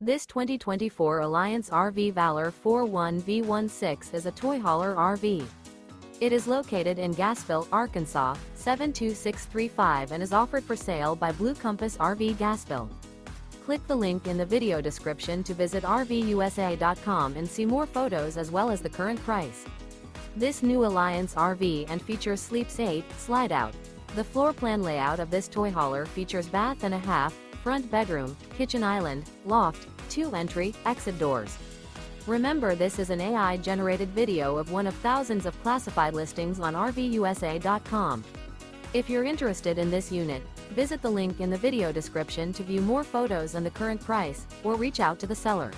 This 2024 Alliance RV Valor 41V16 is a toy hauler RV. It is located in Gassville, Arkansas, 72635 and is offered for sale by Blue Compass RV Gassville. Click the link in the video description to visit RVUSA.com and see more photos as well as the current price. This new Alliance RV and features Sleeps 8, Slideout. The floor plan layout of this toy hauler features bath and a half, front bedroom, kitchen island, loft, 2 entry, exit doors. Remember, this is an AI-generated video of one of thousands of classified listings on RVUSA.com. If you're interested in this unit, visit the link in the video description to view more photos and the current price, or reach out to the seller.